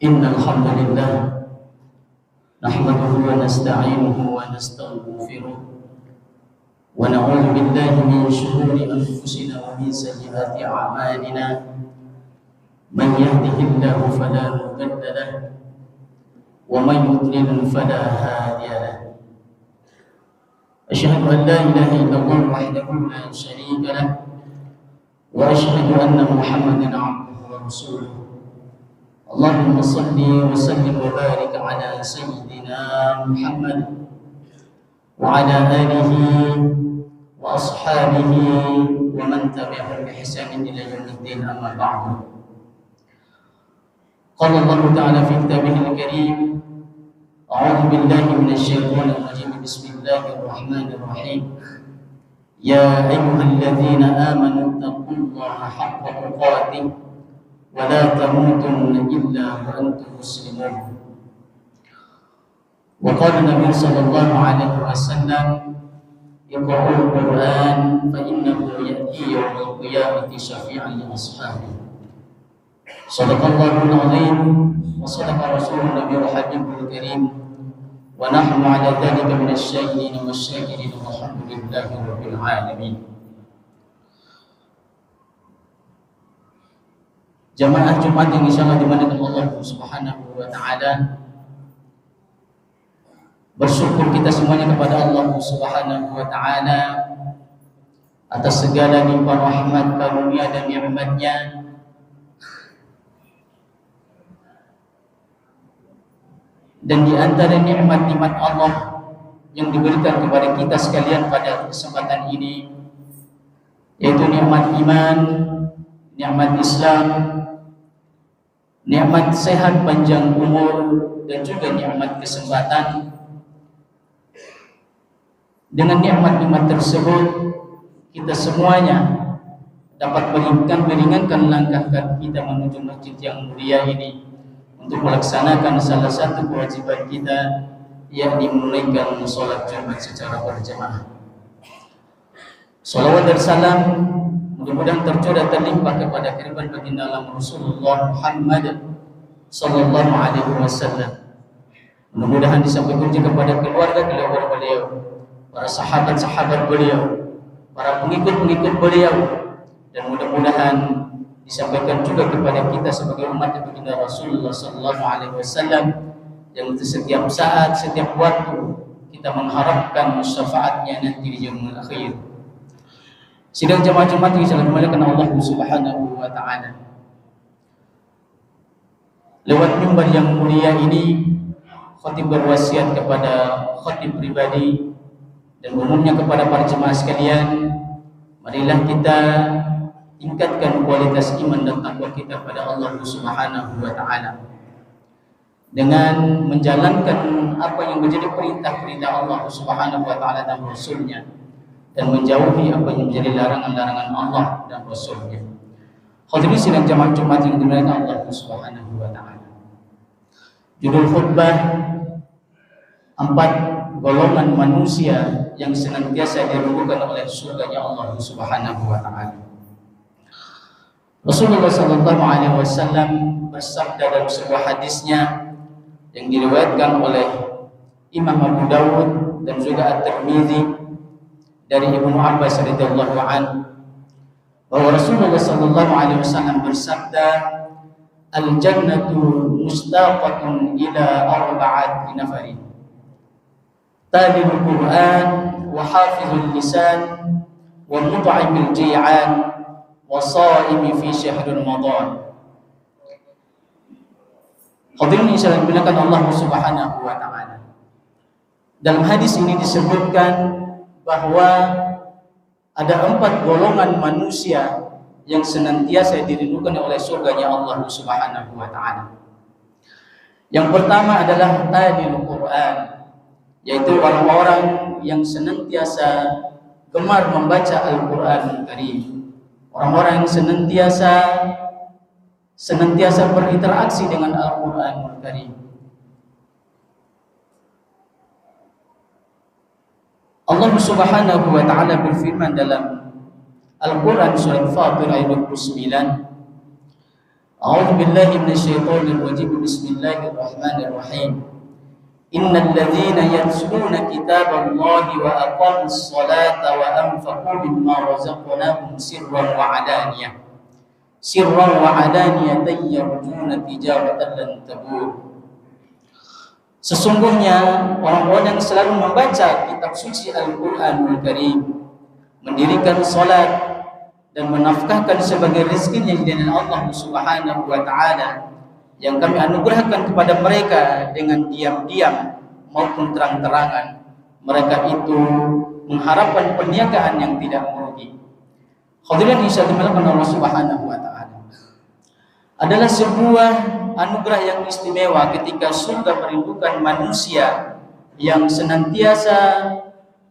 إن الحمد لله نحمده ونستعينه ونستغفره ونعوذ بالله من شرور أنفسنا ومن سيئات أعمالنا من يهده الله فلا مضل له ومن يضلل فلا هادي له أشهد أن لا إله إلا الله وحده لا شريك له وأشهد أن محمدا عبده ورسوله اللهم صل وسلم وبارك على سيدنا محمد وعلى آله وأصحابه ومن تبعهم بإحسان إلى يوم الدين أما بعد قال الله تعالى في كتابه الكريم أعوذ بالله من الشيطان الرجيم بسم الله الرحمن الرحيم يا أيها الذين آمنوا اتقوا الله حق تقاته ولا تموتن إلا وأنتم مسلمون وقال النبي صلى الله عليه وسلم اقرأوا القرآن فإنه يأتي يوم القيامة شفيعا لأصحابه صدق الله العظيم وصدق رسول النبي الحبيب الكريم ونحن على ذلك من الشاهدين والشاكرين والحمد لله رب العالمين. Jamaah Jumat yang insyaallah dimuliakan Allah Subhanahu wa taala. Bersyukur kita semuanya kepada Allah Subhanahu wa taala atas segala limpah rahmat, karunia dan nikmat-Nya. Dan di antara nikmat-nikmat Allah yang diberikan kepada kita sekalian pada kesempatan ini yaitu nikmat iman, nikmat Islam, nikmat sehat panjang umur dan juga nikmat kesempatan. Dengan nikmat-nikmat tersebut kita semuanya dapat meringankan langkah kita menuju masjid yang mulia ini untuk melaksanakan salah satu kewajiban kita, yakni menunaikan salat Jumat secara berjamaah. Salawat dan salam mudah-mudahan tercurah terlimpah kepada keribuan baginda alam Rasulullah Muhammad sallallahu alaihi wasallam. Mudah-mudahan disampaikan juga kepada keluarga beliau, para sahabat-sahabat beliau, para pengikut-pengikut beliau, dan mudah-mudahan disampaikan juga kepada kita sebagai umat baginda Rasulullah sallallahu alaihi wasallam yang untuk setiap saat, setiap waktu kita mengharapkan syafaatnya nanti di yaumul akhir. Sidang jamaah Jumat yang sangat dimuliakan Allah Subhanahu wa taala. Lewat mimbar yang mulia ini, khatib berwasiat kepada khatib pribadi dan umumnya kepada para jemaah sekalian, marilah kita tingkatkan kualitas iman dan takwa kita pada Allah Subhanahu wa taala dengan menjalankan apa yang menjadi perintah-perintah Allah Subhanahu wa taala dan Rasul-Nya, dan menjauhi apa yang menjadi larangan-larangan Allah dan Rasul-Nya. Hadirin sidang jamaah Jumat yang dimuliakan Allah Subhanahu wa taala. Judul khutbah 4 golongan manusia yang senantiasa dirindukan oleh surganya Allah Subhanahu wa taala. Rasulullah sallallahu alaihi wasallam bersabda dalam sebuah hadisnya yang diriwayatkan oleh Imam Abu Dawud dan juga At-Tirmidzi dari Ibnu Abbas radhiyallahu anhu bahwa Rasulullah sallallahu alaihi wasallam bersabda, "Al-jannatu mustaqatun ila arba'ati nafarin. Talibul Qur'an wa hafizul lisan wa mut'imul ji'an wa sha'imi fi syahr Ramadan." Hadirin yang dimuliakan Allah Subhanahu wa taala. Dalam hadis ini disebutkan bahwa ada 4 golongan manusia yang senantiasa dirindukan oleh surganya Allah Subhanahu wa taala. Yang pertama adalah talibul Quran, yaitu orang-orang yang senantiasa gemar membaca Al-Qur'an Karim. Orang-orang yang senantiasa berinteraksi dengan Al-Qur'an Karim. Allah Subhanahu wa taala berfirman dalam Al-Qur'an surat Fatir ayat 29, A'udzu billahi minasyaitonir rajim. Bismillahirrahmanirrahim. Innal ladzina yatluna kitaballahi wa aqamus salata wa anfaqu mimma razaqnahum sirran wa alaniyatan yarjuna tijaratan lan tabur. Sesungguhnya orang-orang yang selalu membaca kitab suci Al-Qur'anul Karim, mendirikan salat dan menafkahkan sebagai rezekinya dari Allah Subhanahu wa taala yang kami anugerahkan kepada mereka dengan diam-diam maupun terang-terangan, mereka itu mengharapkan perniagaan yang tidak merugi. Hadirin yang dimuliakan Allah Subhanahu wa taala, adalah sebuah anugerah yang istimewa ketika surga merindukan manusia yang senantiasa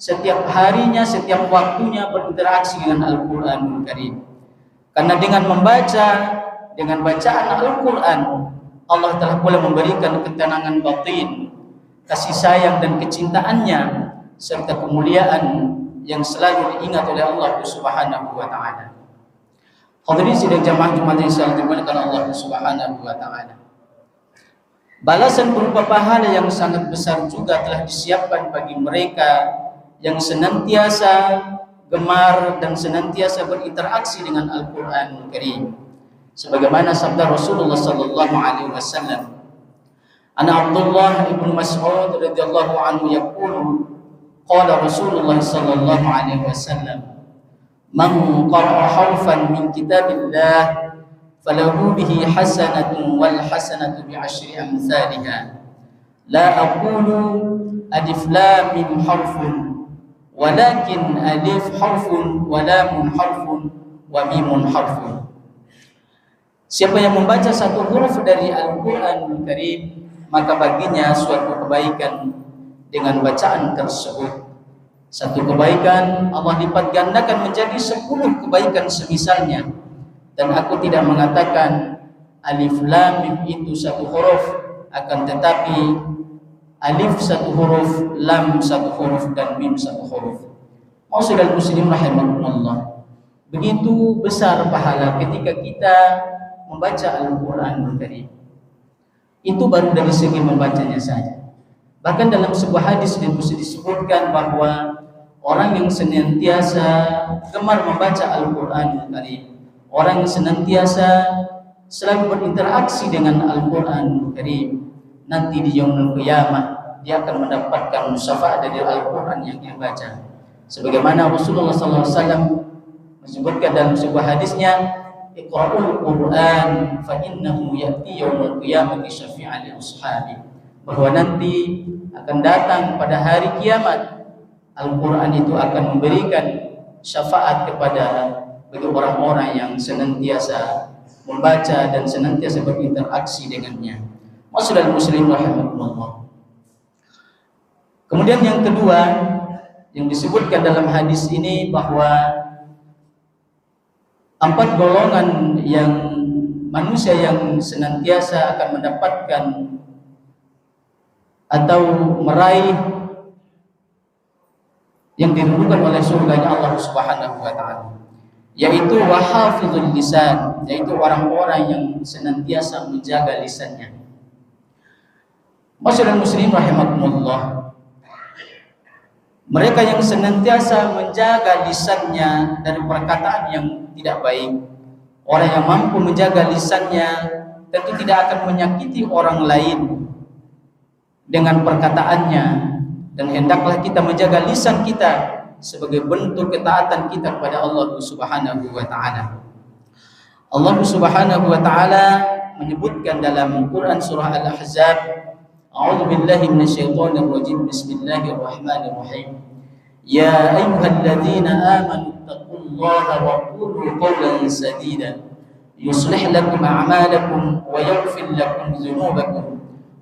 setiap harinya, setiap waktunya berinteraksi dengan Al-Qur'anul Karim. Karena dengan membaca, dengan bacaan Al-Qur'an, Allah telah pula memberikan ketenangan batin, kasih sayang dan kecintaannya, serta kemuliaan yang selalu diingat oleh Allah Subhanahu wa taala. Hadirin sidang jamaah Jumat yang selalu dimuliakan Allah Subhanahu wa taala. Balasan berupa pahala yang sangat besar juga telah disiapkan bagi mereka yang senantiasa gemar dan senantiasa berinteraksi dengan Al-Qur'anul Karim. Sebagaimana sabda Rasulullah sallallahu alaihi wasallam, Ana Abdullah ibn Mas'ud radhiyallahu anhu yaqulu, qala Rasulullah sallallahu alaihi wasallam, Man qara'a harfan min kitabillah falahu bihi hasanatun wal hasanatu bi 'ashri amsalha. La aqulu alif lam mim harfun walakin alif harfun wa lam harfun wa mim harfun. Siapa yang membaca satu huruf dari Al-Qur'anul Karim, maka baginya suatu kebaikan dengan bacaan tersebut. Satu kebaikan Allah lipat gandakan menjadi 10 kebaikan semisalnya. Dan aku tidak mengatakan alif lam mim itu satu huruf, akan tetapi alif satu huruf, lam satu huruf, dan mim satu huruf. Ma'asyiral muslimin rahimakumullah, begitu besar pahala ketika kita membaca Al-Qur'anul Karim. Itu baru dari segi membacanya saja. Bahkan dalam sebuah hadis disebutkan bahwa orang yang senantiasa gemar membaca Al-Qur'anul Karim, orang yang senantiasa selalu berinteraksi dengan Al-Qur'anul Karim, nanti di yaumul qiyamah dia akan mendapatkan syafaat dari Al-Qur'an yang dia baca. Sebagaimana Rasulullah SAW menyebutkan dalam sebuah hadisnya, Iqra'ul Qur'an fa innahu ya'ti yaumul qiyamati syafi'an li ashabi, bahwa nanti akan datang pada hari kiamat Al-Qur'an itu akan memberikan syafaat kepada bagi orang-orang yang senantiasa membaca dan senantiasa berinteraksi dengannya. Ma'asyiral muslimin rahimakumullah. Kemudian yang kedua yang disebutkan dalam hadis ini, bahwa 4 golongan yang manusia yang senantiasa akan mendapatkan atau meraih yang dirindukan oleh surganya Allah Subhanahu wa taala, yaitu wahafizul lisan, yaitu orang-orang yang senantiasa menjaga lisannya. Masyaallah muslimin rahimakumullah, mereka yang senantiasa menjaga lisannya dari perkataan yang tidak baik, orang yang mampu menjaga lisannya tentu tidak akan menyakiti orang lain dengan perkataannya. Dan hendaklah kita menjaga lisan kita sebagai bentuk ketaatan kita kepada Allah Subhanahu wa taala. Allah Subhanahu wa taala menyebutkan dalam Quran surah Al-Ahzab, A'udzu billahi minasyaitonir rajim. Bismillahirrahmanirrahim. Ya ayyuhalladzina amanu taqullaha wa qulu qawlan sadida yuslih lakum a'malakum wa yaghfir lakum dzunubakum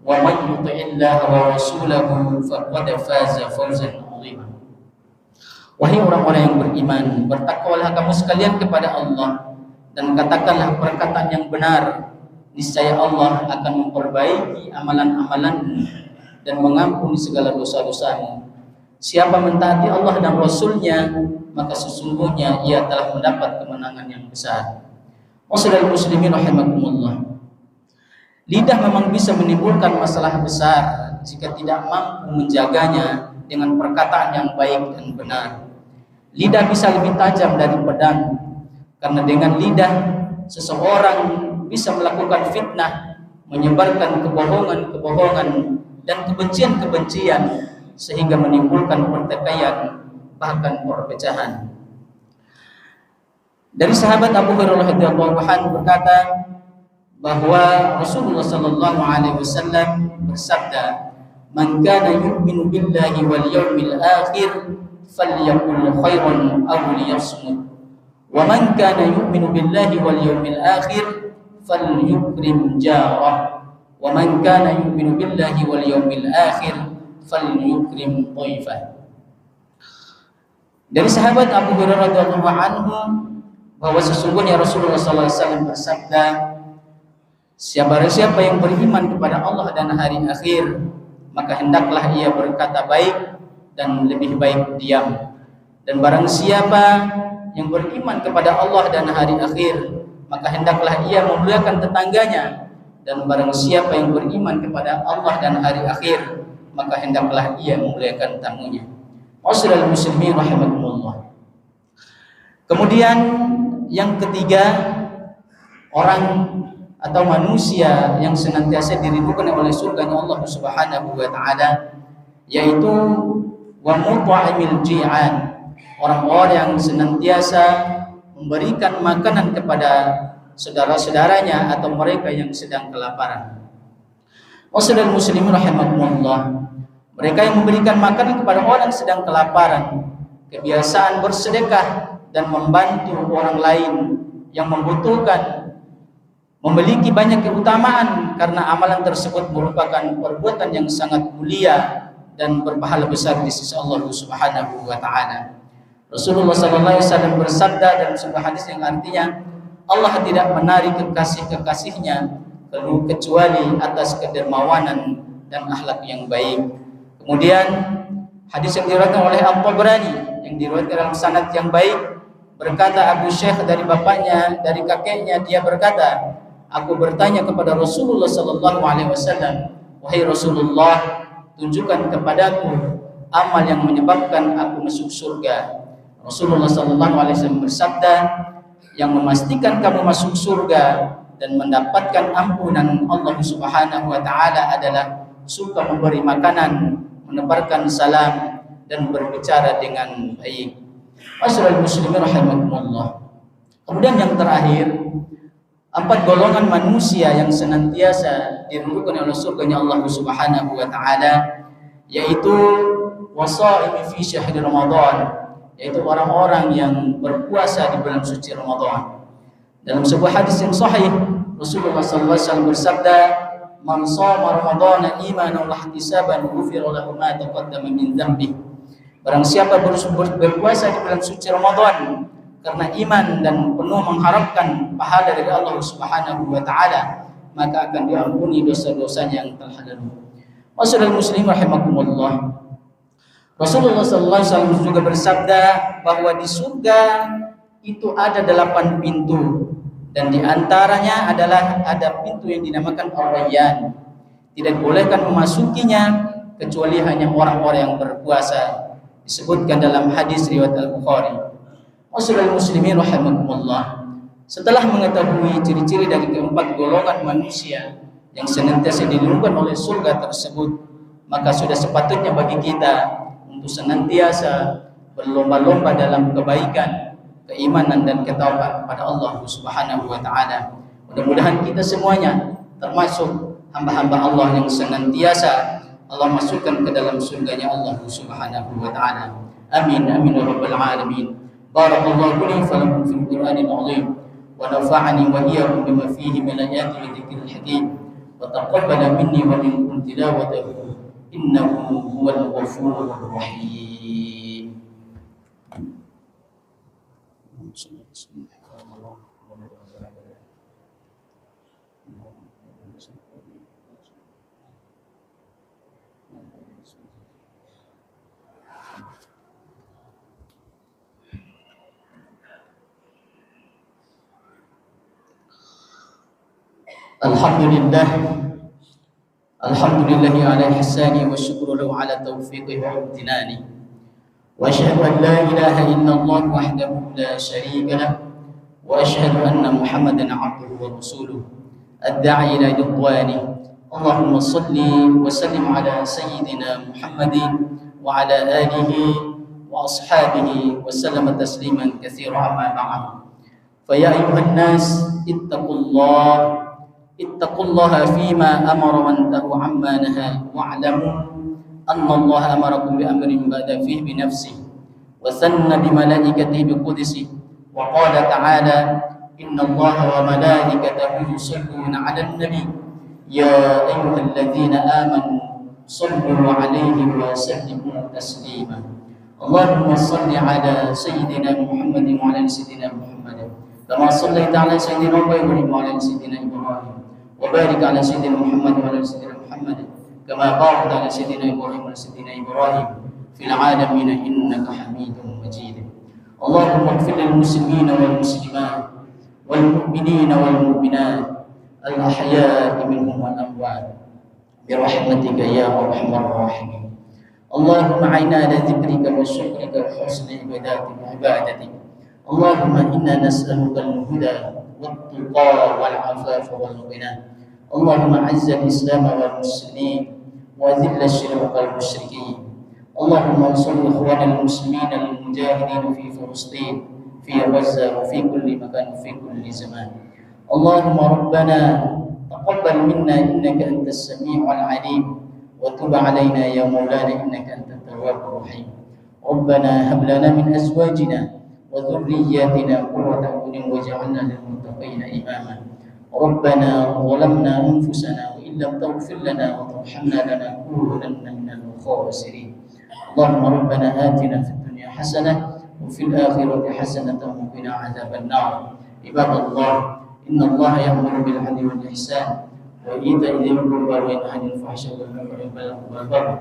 wa may yuti'illaha wa rasulahu faqad faza fawzan 'azima. Wahai orang-orang yang beriman, bertakwalah kamu sekalian kepada Allah dan katakanlah perkataan yang benar. Niscaya Allah akan memperbaiki amalan-amalanmu dan mengampuni segala dosa-dosamu. Siapa mentaati Allah dan Rasulnya, maka sesungguhnya ia telah mendapat kemenangan yang besar. Wassallallahu muslimin rahimakumullah. Lidah memang bisa menimbulkan masalah besar jika tidak mampu menjaganya dengan perkataan yang baik dan benar. Lidah bisa lebih tajam dari pedang, karena dengan lidah seseorang bisa melakukan fitnah, menyebarkan kebohongan-kebohongan dan kebencian-kebencian sehingga menimbulkan pertikaian bahkan perpecahan. Dari sahabat Abu Hurairah radhiyallahu anhu berkata bahwa Rasulullah sallallahu alaihi wasallam bersabda, "Man kana yu'minu billahi wal yawmil akhir falyaqul khairan aw liyasmut. Wa man kana yu'minu billahi wal yawmil akhir falyukrim jarah. Wa man kana yu'minu billahi wal yawmil akhir falyukrim dhaifah." Dari sahabat Abu Hurairah radhiyallahu anhu bahwa sesungguhnya Rasulullah sallallahu alaihi wasallam bersabda, siapa yang beriman kepada Allah dan hari akhir, maka hendaklah ia berkata baik dan lebih baik diam. Dan barang siapa yang beriman kepada Allah dan hari akhir, maka hendaklah ia memuliakan tetangganya. Dan barang siapa yang beriman kepada Allah dan hari akhir, maka hendaklah ia memuliakan tamunya. Ma'asyiral muslimin rahimakumullah. Kemudian yang ketiga, orang atau manusia yang senantiasa dirindukan oleh surganya Allah Subhanahu wa taala, yaitu wa mut'imil ji'an, orang-orang yang senantiasa memberikan makanan kepada saudara-saudaranya atau mereka yang sedang kelaparan. Wassallallahu muslimin rahimakumullah. Mereka yang memberikan makanan kepada orang yang sedang kelaparan, kebiasaan bersedekah dan membantu orang lain yang membutuhkan, memiliki banyak keutamaan karena amalan tersebut merupakan perbuatan yang sangat mulia dan berpahala besar di sisi Allah Subhanahu wa taala. Rasulullah sallallahu alaihi wasallam bersabda dalam sebuah hadis yang artinya, Allah tidak menarik kekasih-kekasihnya kecuali atas kedermawanan dan akhlak yang baik. Kemudian hadis yang diriwayatkan oleh At-Tabrani yang diriwayatkan dalam sanad yang baik, berkata Abu Syekh dari bapaknya, dari kakeknya, dia berkata, aku bertanya kepada Rasulullah sallallahu alaihi wasallam, wahai Rasulullah, tunjukkan kepadaku amal yang menyebabkan aku masuk surga. Rasulullah sallallahu alaihi wasallam bersabda, yang memastikan kamu masuk surga dan mendapatkan ampunan Allah Subhanahu wa taala adalah suka memberi makanan, menebarkan salam dan berbicara dengan baik. Ma'asyiral muslimin rahimakumullah. Kemudian yang terakhir, 4 golongan manusia yang senantiasa dirindukan oleh surganya Allah Subhanahu wa taala, yaitu wasaimi fi syahr Ramadan, yaitu orang-orang yang berpuasa di bulan suci Ramadan. Dalam sebuah hadis yang sahih, Rasulullah sallallahu alaihi wasallam bersabda, "Man shoma Ramadhana imanan wa ihtisaban ghufira lahu ma taqaddama min dhanbihi." Barang siapa berpuasa di bulan suci Ramadan karena iman dan penuh mengharapkan pahala dari Allah Subhanahu wa taala, maka akan diampuni dosa-dosanya yang telah lalu. Ma'asyiral muslimin rahimakumullah. Rasulullah sallallahu alaihi wasallam juga bersabda bahwa di surga itu ada 8 pintu, dan di antaranya adalah ada pintu yang dinamakan Ar-Rayyan. Tidak bolehkan memasukinya kecuali hanya orang-orang yang berpuasa. Disebutkan dalam hadis riwayat Al-Bukhari. Ma'asyiral muslimin rahimakumullah. Setelah mengetahui ciri-ciri dari keempat golongan manusia yang senantiasa dirindukan oleh surga tersebut, maka sudah sepatutnya bagi kita untuk senantiasa berlomba-lomba dalam kebaikan, keimanan dan ketakwaan kepada Allah Subhanahu wa taala. Mudah-mudahan kita semuanya termasuk hamba-hamba Allah yang senantiasa Allah masukkan ke dalam surganya Allah Subhanahu wa taala. Amin amin ya rabbal alamin. Barakallahu li wa lakum fil Qur'anil azim wa nafa'ani wa iyyakum bima fihi min ayati wa dzikril hakim wa taqabbala minni wa minkum tilawatahu innahu huwal ghafurur rahim. Alhamdulillah, alhamdulillahi ala ihsani wa syukru lahu ala taufiqi wa imtinani. Wa asyhadu an la ilaha illallah wahdahu la syarika lah wa asyhadu anna Muhammadan abduhu wa rasuluh ad-da'i ila ridwani. Allahumma salli wa sallim ala sayyidina Muhammadin wa ala alihi wa ashabihi wa sallama tasliman katsiran amma ba'd. Fa ya ayuhan nas ittaqullaha fima amara wa antahu amma naha wa'lamu anna Allah amarakum bi amrin bada fihi bi nafsihi wa sanna bi malaikatihi bi qudsihi wa qala ta'ala inna Allah wa malaikatahu yusalluna 'alan nabi ya ayyuhalladzina amanu sallu 'alaihi wa sallimu taslima. Allahumma salli 'ala sayyidina Muhammadin wa 'ala sayyidina Muhammad kama shallaita 'ala sayyidina Ibrahim wa 'ala sayyidina Ibrahim وبارك على سيدنا محمد وعلى سيدنا محمد كما باركت على سيدنا إبراهيم وعلى سيدنا إبراهيم في العالمين إنك حميد مجيد. اللهم اغفر للمسلمين والمسلمات والمؤمنين والمؤمنات الأحياء منهم والأموات برحمتك يا أرحم الراحمين. اللهم أعنا على ذكرك وشكرك وحسن عبادتك. اللهم إنا نسألك الهدى والتقى والعفاف والغنى. اللهم أعز الإسلام والمسلمين وذل الشرك والمشركين. اللهم انصر إخوان المسلمين المجاهدين في فلسطين في غزة وفي كل مكان وفي كل زمان. اللهم ربنا تقبل منا إنك أنت السميع العليم وتب علينا يا مولانا إنك أنت التواب الرحيم. ربنا هب لنا من أزواجنا وذرياتنا قرة أعين واجعلنا للمتقين إماما. ربنا ظلمنا أنفسنا وإن لم تغفر لنا وترحمنا لنكونن من الخاسرين. اللهم ربنا آتنا في الدنيا حسنة وفي الآخرة حسنة وقنا عذاب النار. عباد الله إن الله يأمر بالعدل والإحسان وإيتاء ذي القربى وينهى عن الفحشاء والمنكر والبغي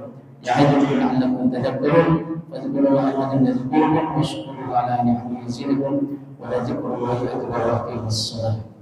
يعظكم لعلكم تذكرون. فاذكروا الله العظيم يذكركم واشكروه على نعمه يزدكم ولذكر الله أكبر وأقيموا الصلاة.